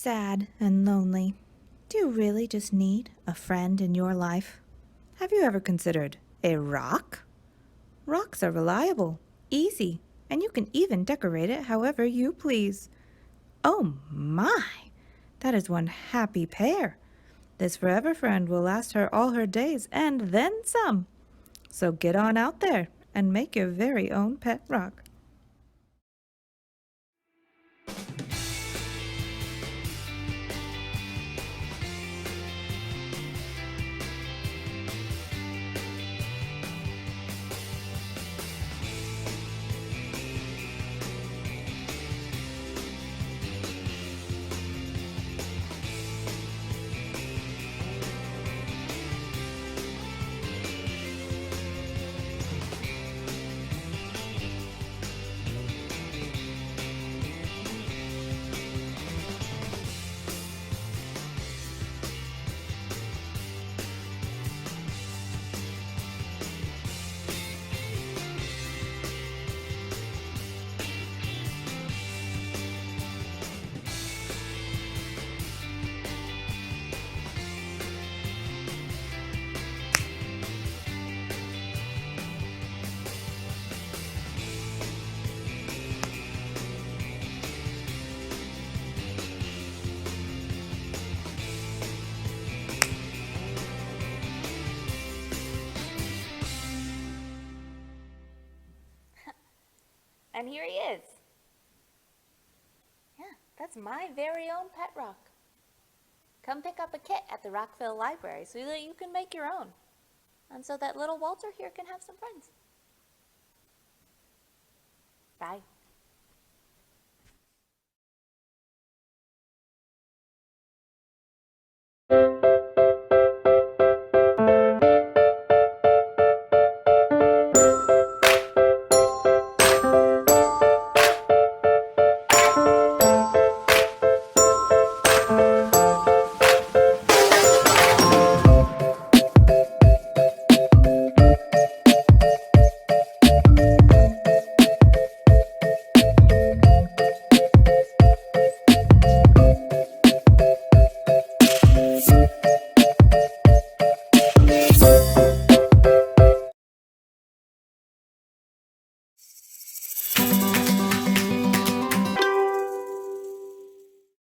sad and lonely, do you really just need a friend in your life? Have you ever considered a rock? Rocks are reliable, easy, and you can even decorate it however you please. Oh my! That is one happy pair. This forever friend will last her all her days and then some. So get on out there and make your very own pet rock. And here he is. Yeah, that's my very own pet rock. Come pick up a kit at the Rockville Library so that you can make your own. And so that little Walter here can have some friends. Bye.